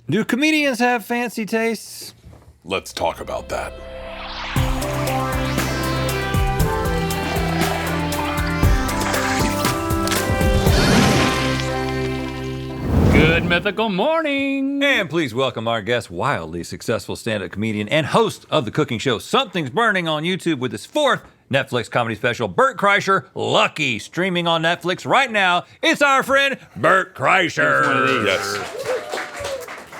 Do comedians have fancy tastes? Let's talk about that. Good mythical morning. And please welcome our guest, wildly successful stand-up comedian and host of the cooking show Something's Burning on YouTube with his 4th Netflix comedy special, Bert Kreischer, Lucky, streaming on Netflix right now. It's our friend, Bert Kreischer. One of these. Yes.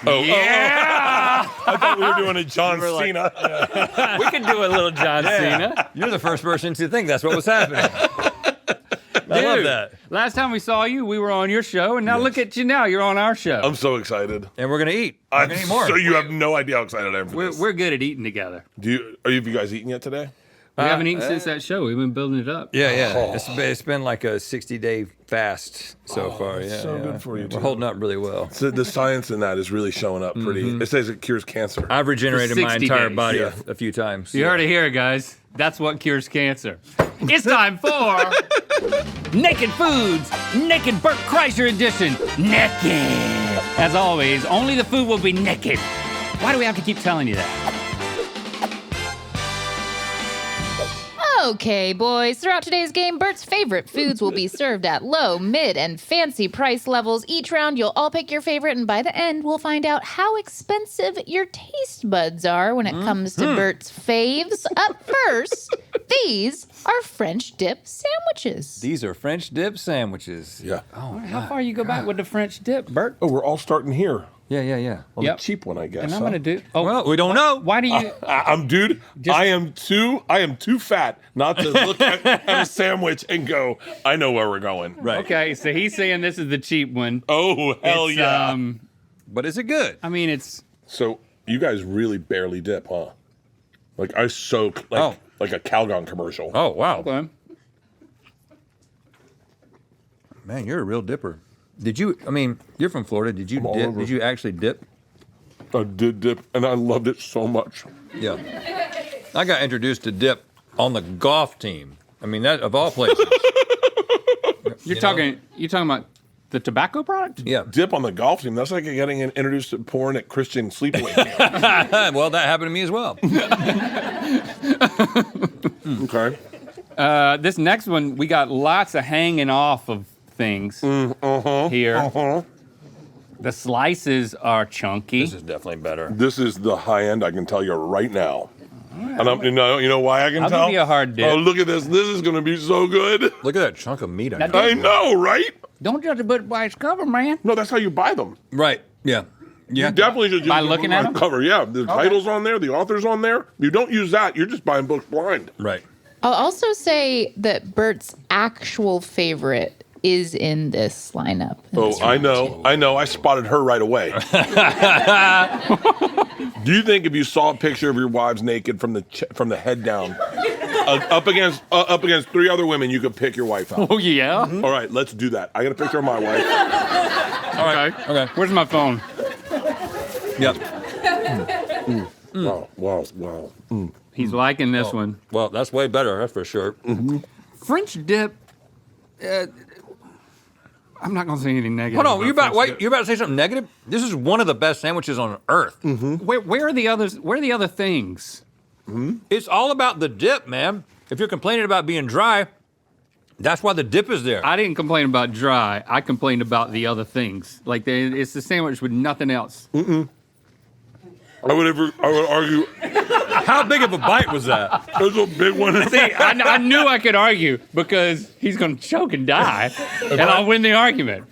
Yeah. I thought we were doing a John Cena. We could do a little John Cena. You're the first person to think that's what was happening. I love that. Last time we saw you, we were on your show, and now look at you now. You're on our show. I'm so excited. And we're going to eat. We're going to eat more. So you have no idea how excited I am for this. We're good at eating together. Have you guys eaten yet today? We haven't eaten since that show. We've been building it up. Yeah. Oh. It's been like a 60-day fast so far. Yeah, so good for you, We're holding up really well. So the science in that is really showing up pretty. It says it cures cancer. I've regenerated my 60 entire days. body Yeah. a few times. You heard it here, guys. That's what cures cancer. It's time for Naked Foods, Naked Bert Kreischer edition. Naked. As always, only the food will be naked. Why do we have to keep telling you that? Okay, boys. Throughout today's game, Bert's favorite foods will be served at low, mid, and fancy price levels. Each round, you'll all pick your favorite, and by the end, we'll find out how expensive your taste buds are when it comes to Bert's faves. Up first, these are French dip sandwiches. These are French dip sandwiches. Yeah. Oh, How far you go back with the French dip, Bert? Oh, we're all starting here yeah. on Yep. the cheap one, I guess. And I'm huh? gonna do. Oh, Well, we don't know. why do you? Dude. I am too fat not to look at a sandwich and go, I know where we're going. Right. Okay, so he's saying this is the cheap one. Oh hell It's, yeah! But is it good? I mean, it's So you guys really barely dip, huh? Like I soak like a Calgon commercial. Oh, wow. okay. Man, you're a real dipper. You're from Florida. Did you I'm all dip? over. Did you actually dip? I did dip, and I loved it so much. Yeah. I got introduced to dip on the golf team. I mean, that of all places. You're talking about the tobacco product? Yeah. Dip on the golf team. That's like getting introduced to porn at Christian sleepaway camp. Well, that happened to me as well. Okay. This next one, we got lots of hanging off of things here. The slices are chunky. This is definitely better. This is the high end. I can tell you right now. And you know why I can I'll tell? give you a hard dip. Oh, look at this. This is going to be so good. Look at that chunk of meat on Now, it. I know, right? Don't judge a book by its cover, man. No, that's how you buy them. Right. Yeah. Yeah. You definitely just By use looking the at 'em? cover. Yeah, the title's on there, the author's on there. If you don't use that, you're just buying books blind. Right. I'll also say that Bert's actual favorite is in this lineup. Oh, I know. I spotted her right away. Do you think if you saw a picture of your wives naked from the head down, up against 3 other women, you could pick your wife out? Oh, yeah? All right, let's do that. I got a picture of my wife. All right. Okay. Where's my phone? Yep. Wow. He's liking this one. Well, that's way better, that's for sure. French dip. I'm not gonna say anything negative. Hold on, French dip. you're about to say something negative? This is one of the best sandwiches on earth. Where are the others? Where are the other things? It's all about the dip, man. If you're complaining about being dry, that's why the dip is there. I didn't complain about dry. I complained about the other things. Like it's the sandwich with nothing else. I would argue How big of a bite was that? there's a big one. See, I knew I could argue because he's gonna choke and die, and I'll win the argument.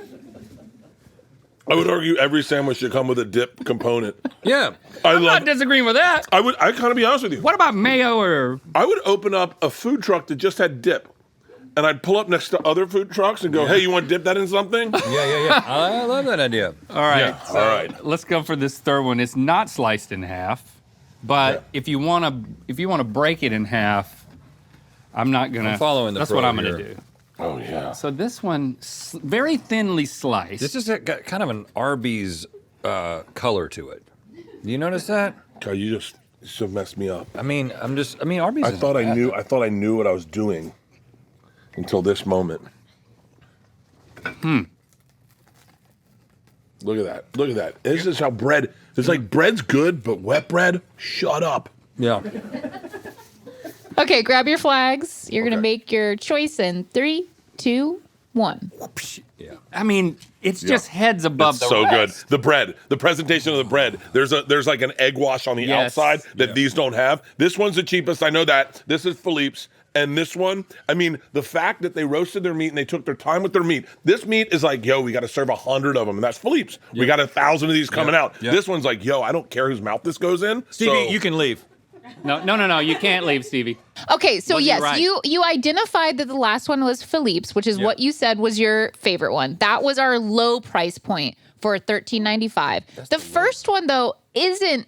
I would argue every sandwich should come with a dip component. Yeah. I'm not disagreeing with that. I kind of be honest with you. What about mayo or? I would open up a food truck that just had dip. And I'd pull up next to other food trucks and go, hey, you want to dip that in something? Yeah. I love that idea. All right, Yeah, all right. Let's go for this third one. It's not sliced in half, but if you wanna break it in half, I'm not gonna. I'm following the That's pro what I'm here. gonna do. Oh, yeah. So this one, very thinly sliced. This has got kind of an Arby's color to it. Do you notice that? God, you just messed me up. I mean, Arby's. I thought I knew what I was doing until this moment. Look at that. Look at that. This is how bread. It's like bread's good, but wet bread. Shut up. Yeah. Okay, grab your flags. You're gonna Okay. make your choice in 3, 2, 1. Yeah. I mean, it's just heads above It's the so rest. good. The bread, the presentation of the bread. There's like an egg wash on the Yes. outside that these don't have. This one's the cheapest. I know that. This is Philippe's. And this one, I mean, the fact that they roasted their meat and they took their time with their meat. This meat is like, yo, we got to serve 100 of them, and that's Philippe's. We got 1,000 of these coming out. Yep. This one's like, yo, I don't care whose mouth this goes in. Stevie, so- you can leave. No, you can't leave, Stevie. Okay, so Was he yes, right? you identified that the last one was Philippe's, which is what you said was your favorite one. That was our low price point for $13.95. The first one though isn't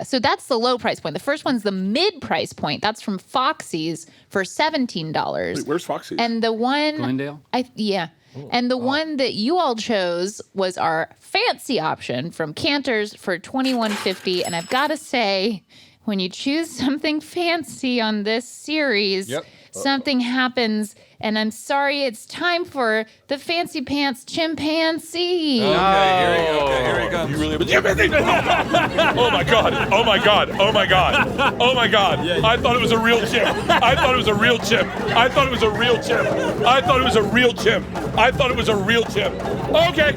so that's the low price point. The first one's the mid price point. That's from Foxy's for $17. Wait, where's Foxy's? And the one Glendale? And the one that you all chose was our fancy option from Cantor's for $21.50. And I've got to say, when you choose something fancy on this series, something happens. And I'm sorry, it's time for the Fancy Pants Chimpanzee. Okay, here we go. You really? Oh my god! Oh my god! Oh my god! Oh my god! I thought it was a real chimp. I thought it was a real chimp. I thought it was a real chimp. I thought it was a real chimp. I thought it was a real chimp. Okay,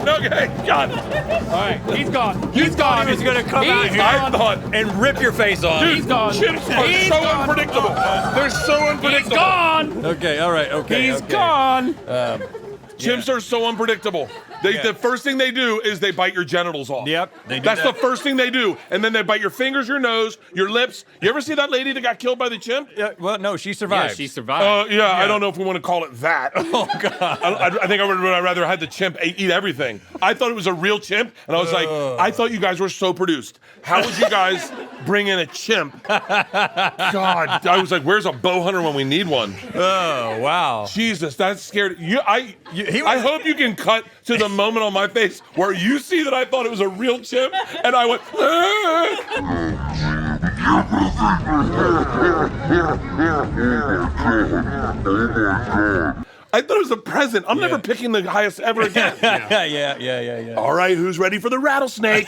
God. All right, he's gone. He's gone. He's gonna come out here I thought, and rip your face off. dude, He's gone. chimps are He's so gone. unpredictable. They're so He's unpredictable. gone. Okay, all right, okay. He's okay. gone. Chimps are so unpredictable. The first thing they do is they bite your genitals off. Yep, they do That's that. the first thing they do. And then they bite your fingers, your nose, your lips. You ever see that lady that got killed by the chimp? Yeah, well, no, she Yeah, survived. she survived. I don't know if we want to call it that. Oh, God. I think I would rather had the chimp eat everything. I thought it was a real chimp, and I was like, I thought you guys were so produced. How would you guys bring in a chimp? God, I was like, where's a bow hunter when we need one? Oh, wow. Jesus, that's scary. I hope you can cut to the moment on my face where you see that I thought it was a real chimp, and I went, I thought it was a present. I'm never picking the highest ever again. yeah. All right, who's ready for the rattlesnake?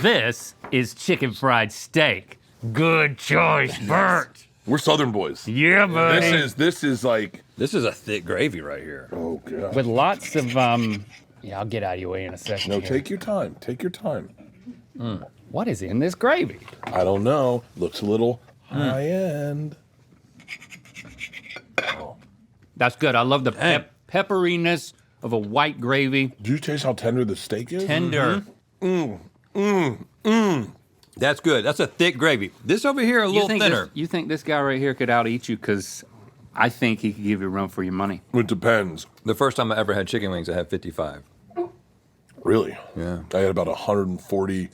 This is chicken fried steak. Good choice, Bert. We're Southern boys. Yeah, buddy. This is like, This is a thick gravy right here. oh God. With lots of yeah, I'll get out of your way in a second. No, here. take your time. Take your time. What is in this gravy? I don't know. Looks a little high end. That's good. I love the pepperiness of a white gravy. Do you taste how tender the steak is? Tender. That's good. That's a thick gravy. This over here a little thinner. You think this guy right here could out eat you? Because I think he could give you a run for your money. It depends. The first time I ever had chicken wings, I had 55. Really? Yeah. I had about 140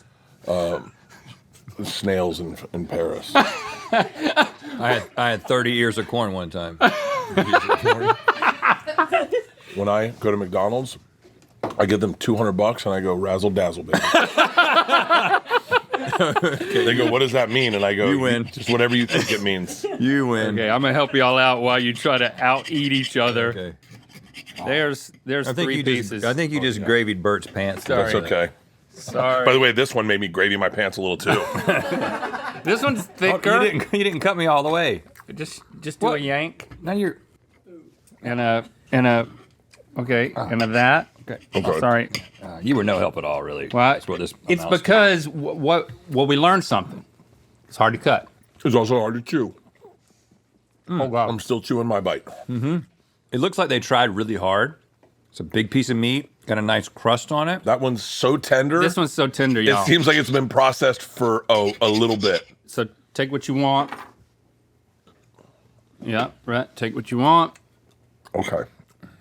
snails in Paris. I had 30 ears of corn one time. When I go to McDonald's, I give them $200 and I go razzle dazzle, baby. They go, what does that mean? And I go, You win. Just whatever you think it means. You win. Okay, I'm gonna help y'all out while you try to out eat each other. Okay. There's I think three you pieces. just. I think you just gravied Bert's pants. That's okay. Sorry. By the way, this one made me gravy my pants a little too. This one's thicker. Oh, you didn't cut me all the way. Just do a yank Now you're. and a okay and a that. Okay. Okay. Sorry. You were no help at all, really. What? That's what this. It's amounts to. because what we learned something. It's hard to cut. It's also hard to chew. Oh God. I'm still chewing my bite. It looks like they tried really hard. It's a big piece of meat, got a nice crust on it. That one's so tender. This one's so tender, It y'all. seems like it's been processed for a little bit. So take what you want. Yeah, right. Take what you want. Okay.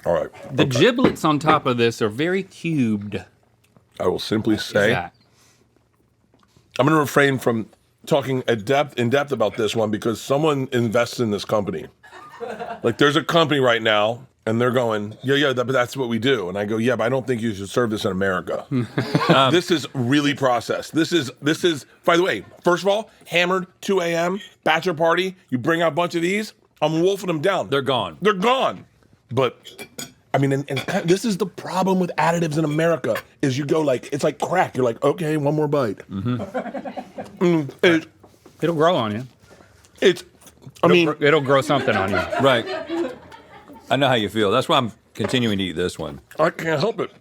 All right. The Okay. giblets on top of this are very cubed. I will simply say, That. I'm going to refrain from talking in depth about this one because someone invests in this company. Like there's a company right now and they're going, but that's what we do. And I go, yeah, but I don't think you should serve this in America. This is really processed. This is, by the way, first of all, hammered, 2 a.m., bachelor party. You bring out a bunch of these, I'm wolfing them down. They're gone. They're gone. But I mean, and this is the problem with additives in America is you go like, it's like crack. You're like, okay, one more bite. It'll grow on you. It'll grow something on you. Right. I know how you feel. That's why I'm continuing to eat this one. I can't help it.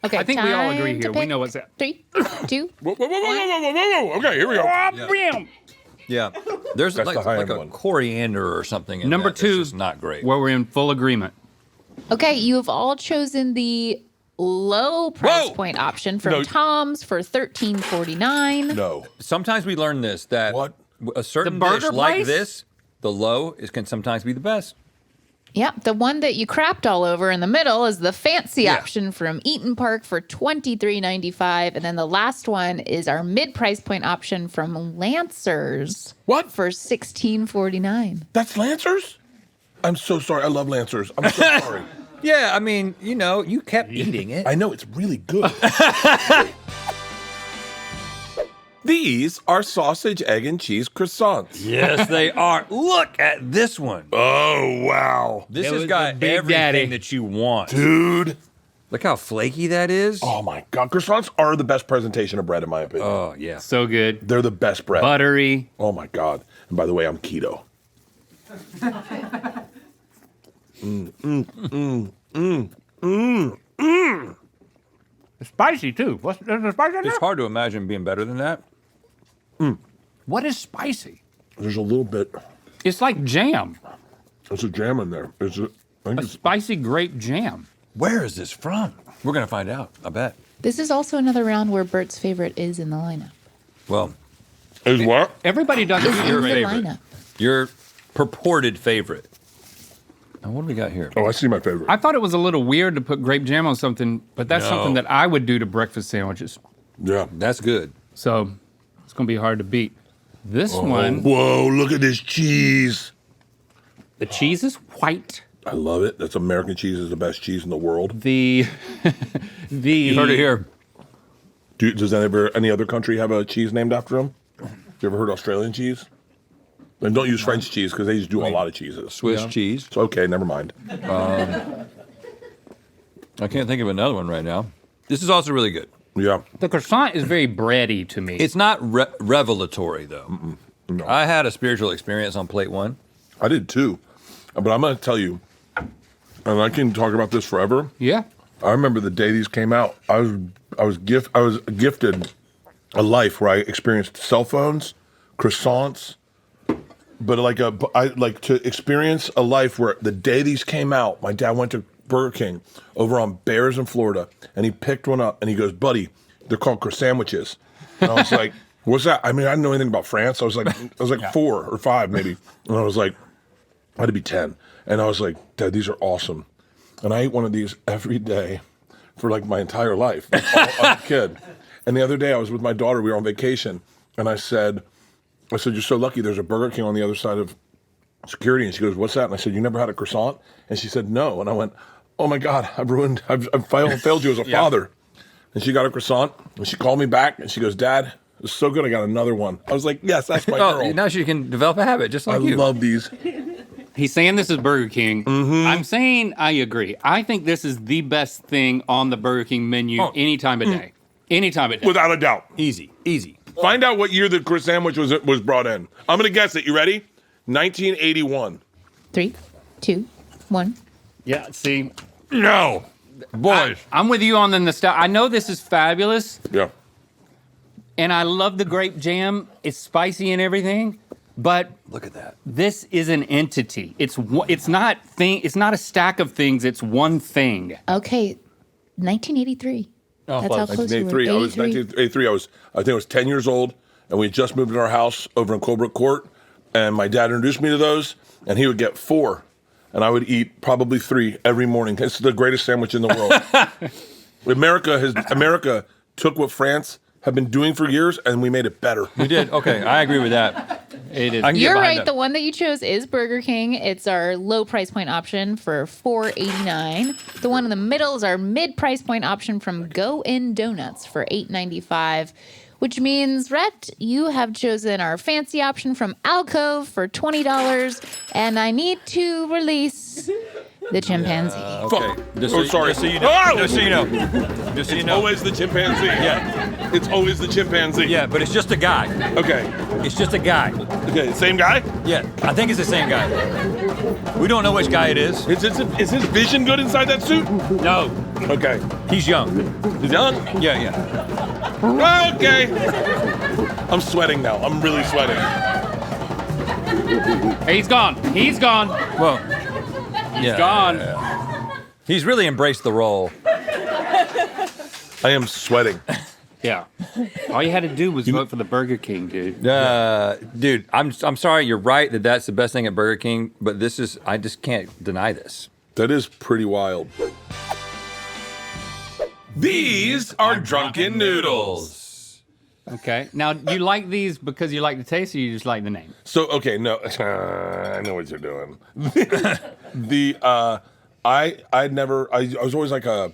Okay, I think we all agree time here. to We pick. know what's that. 3, 2. Whoa. Okay, here we go. Yeah. There's That's like the high-end a one. coriander or something in Number that that's 2, just not great. where we're in full agreement. Okay, you have all chosen the low price Whoa! point option from No. Tom's for $13.49. No. Sometimes we learn this, that What? a certain The burger dish like place? this, the low can sometimes be the best. Yep, the one that you crapped all over in the middle is the fancy Yeah. option from Eaton Park for $23.95. And then the last one is our mid price point option from Lancers. What? For $16.49. That's Lancers? I'm so sorry. I love Lancers. I'm so sorry. Yeah, I mean, you kept eating it. I know it's really good. These are sausage, egg, and cheese croissants. Yes, they are. Look at this one. Oh, wow. This It has was got the Big everything Daddy. that you want. Dude. Look how flaky that is. Oh, my God. Croissants are the best presentation of bread, in my opinion. Oh, yeah. So good. They're the best bread. Buttery. Oh, my God. And by the way, I'm keto. It's spicy, too. There's a spicy in It's there? hard to imagine being better than that. What is spicy? There's a little bit. It's like jam. There's a jam in there. I think A it's spicy grape jam. Where is this from? We're going to find out, I bet. This is also another round where Bert's favorite is in the lineup. Well, Is what? Everybody does Is it. your in the favorite. lineup. Your purported favorite. Now, what do we got here? Oh, I see my favorite. I thought it was a little weird to put grape jam on something, but that's No. something that I would do to breakfast sandwiches. Yeah. That's good. So it's going to be hard to beat. This one, Whoa, look at this cheese. the cheese is white. I love it. That's American cheese is the best cheese in the world. The You heard it here. Does any other country have a cheese named after them? You ever heard Australian cheese? And don't use French cheese because they just do a lot of cheeses. Swiss cheese. So, okay, never mind. I can't think of another one right now. This is also really good. Yeah. The croissant is very bready to me. It's not revelatory, though. No. I had a spiritual experience on plate one. I did too. But I'm going to tell you, and I can talk about this forever. yeah. I remember the day these came out. I was gifted a life where I experienced cell phones, croissants, but like to experience a life where the day these came out, my dad went to Burger King over on Bears in Florida, and he picked one up, and he goes, "Buddy, they're called croissantwiches." And I was like, "What's that?" I mean, I didn't know anything about France. I was like 4 or 5 maybe, and I was like, I had to be 10, and I was like, "Dad, these are awesome." And I ate one of these every day for like my entire life, like, as a kid. And the other day I was with my daughter, we were on vacation, and I said, "You're so lucky there's a Burger King on the other side of security." And she goes, "What's that?" And I said, "You never had a croissant?" And she said, "No." And I went, "Oh my God, I've failed you as a father." And she got a croissant, and she called me back, and she goes, "Dad, it's so good, I got another one." I was like, "Yes, that's my girl." Now she can develop a habit just I like you. love these. He's saying this is Burger King. I'm saying I agree. I think this is the best thing on the Burger King menu any time of day. Any time of day. Without a doubt. Easy. Find out what year the croissant sandwich was brought in. I'm going to guess it. You ready? 1981. 3, 2, 1. Yeah, see. No. Boys. I'm with you on the nostalgia. I know this is fabulous, Yeah. and I love the grape jam. It's spicy and everything, but Look at that. this is an entity. It's not a stack of things. It's one thing. Okay, 1983. Oh, That's how close you were. 1983. I was 1983. I think I was 10 years old, and we had just moved into our house over in Colebrook Court, and my dad introduced me to those, and he would get 4, and I would eat probably 3 every morning. It's the greatest sandwich in the world. America took what France had been doing for years, and we made it better. We did. Okay, I agree with that. It is. I can get You're behind right. that. The one that you chose is Burger King. It's our low price point option for $4.89. The one in the middle is our mid price point option from Go In Donuts for $8.95. Which means, Rhett, you have chosen our fancy option from Alcove for $20. And I need to release The chimpanzee. Fuck. Just Oh, sorry. Just so you know. Oh! Just so you know. Just so you know. Always the chimpanzee. Yeah. It's always the chimpanzee. Yeah, but it's just a guy. Okay. It's just a guy. Okay. Same guy? Yeah, I think it's the same guy. We don't know which guy it is. Is his vision good inside that suit? No, Okay. he's young. He's young? Yeah. Okay. I'm sweating now. I'm really sweating. Hey, he's gone. He's gone. Well, He's gone. He's really embraced the role. I am sweating. Yeah. All you had to do was vote for the Burger King, dude. Dude, I'm sorry. You're right that that's the best thing at Burger King, but I just can't deny this. That is pretty wild. These are drunken noodles. Okay. Now, do you like these because you like the taste, or you just like the name? So okay, no, I know what you're doing. I was always like a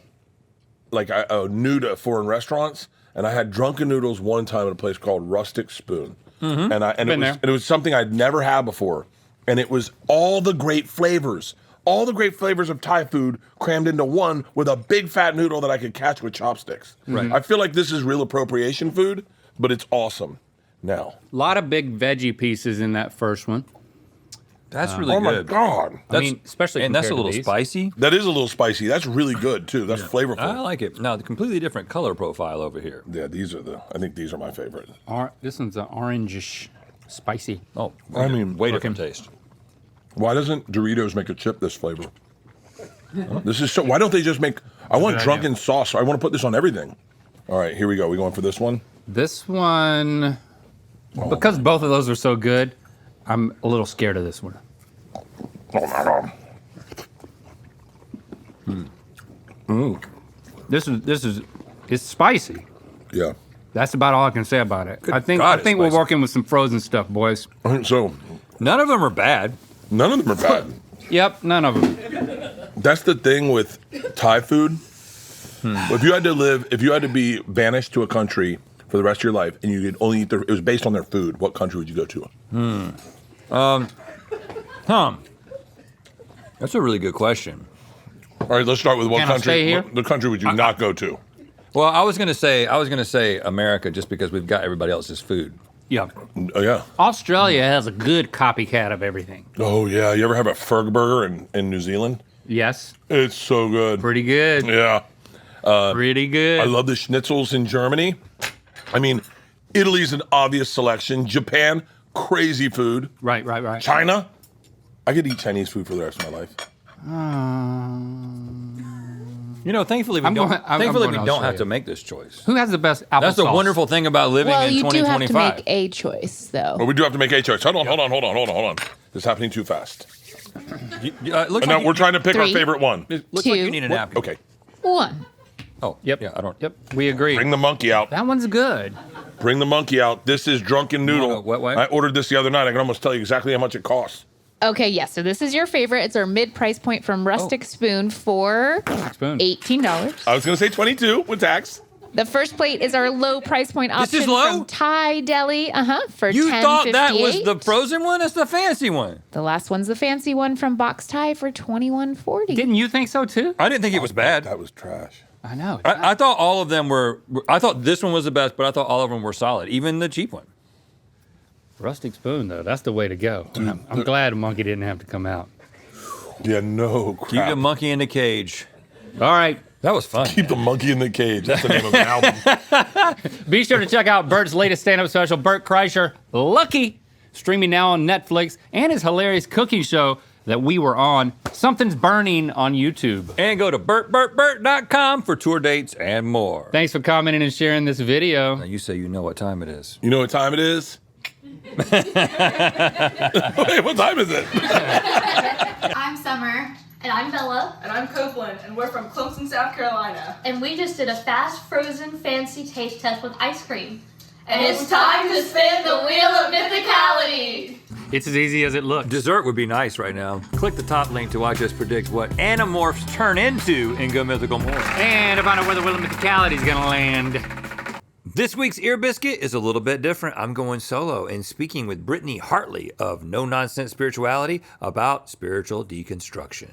new to foreign restaurants, and I had drunken noodles one time at a place called Rustic Spoon, and it was something I'd never had before, and it was all the great flavors of Thai food crammed into one with a big fat noodle that I could catch with chopsticks. Right. I feel like this is real appropriation food, but it's awesome. Now, A lot of big veggie pieces in that first one. That's really oh my good. god, I mean, especially And that's a compared little to these. spicy. that is a little spicy. That's really good too. That's flavorful. I like it. Now, the completely different color profile over here. Yeah, I think these are my favorite. This one's an orangish, spicy. Oh, I mean, way different taste. Why doesn't Doritos make a chip this flavor? This is so. Why don't they just make? I want drunken sauce. I want to put this on everything. All right, here we go. We going for this one? This one, because both of those are so good, I'm a little scared of this one. Oh my god. This is it's spicy. Yeah. That's about all I can say about it. I think God, it's we're spicy. working with some frozen stuff, boys. So None of them are bad. none of them are bad. Yep, none of them. That's the thing with Thai food. If you had to be banished to a country for the rest of your life, and you could only eat it was based on their food, what country would you go to? That's a really good question. All right, let's start with what Can I country. stay here? The country would you not go to? Well, I was gonna say America just because we've got everybody else's food. Yeah. Oh yeah. Australia has a good copycat of everything. Oh yeah. You ever have a Ferg burger in New Zealand? Yes, It's so good. pretty good. Yeah. Pretty good. I love the schnitzels in Germany. I mean, Italy's an obvious selection. Japan, crazy food. Right. China, I could eat Chinese food for the rest of my life. You know, thankfully we I'm don't. going- I'm thankfully going we don't have Australia. to make this choice. Who has the best apple That's the sauce? wonderful thing about living Well, in you do have to 2025. make a choice, though. But we do have to make a choice. Hold on. This is happening too fast. Looks No, like we're trying to pick our 3. favorite one. It looks like you Two. need a napkin. Okay, One. Oh, Yep. Yeah, I don't. Yep. We agree. bring the monkey out. That one's good. Bring the monkey out. This is drunken noodle. What way? I ordered this the other night. I can almost tell you exactly how much it costs. Okay, yes. So this is your favorite. It's our mid-price point from Rustic Spoon for Spoon. $18. I was going to say 22 with tax. The first plate is our low price point This option is low? from Thai Deli. For You $10.58. thought that was the frozen one? That's the fancy one. The last one's the fancy one from Box Thai for $21.40. Didn't you think so too? I didn't think it was bad. That was trash. I know. I thought all of them were. I thought this one was the best, but I thought all of them were solid, even the cheap one. Rustic Spoon, though, that's the way to go. I'm glad Monkey didn't have to come out. Yeah, no crap. Keep the monkey in the cage. All right. That was fun. Keep the monkey in the cage. That's the name of an album. Be sure to check out Bert's latest stand-up special, Bert Kreischer, Lucky, streaming now on Netflix, and his hilarious cooking show that we were on, Something's Burning, on YouTube. And go to bertbertbert.com for tour dates and more. Thanks for commenting and sharing this video. Now you say you know what time it is. You know what time it is? Wait, what time is it? I'm Summer. And I'm Bella. And I'm Copeland, and we're from Clemson, South Carolina. And we just did a fast, frozen, fancy taste test with ice cream. And it's time to spin the wheel of mythicality! It's as easy as it looks. Dessert would be nice right now. Click the top link to watch us predict what Animorphs turn into in Go Mythical More. And to find out where the Wheel of Mythicality is gonna land. This week's Ear Biscuit is a little bit different. I'm going solo and speaking with Brittney Hartley of No Nonsense Spirituality about spiritual deconstruction.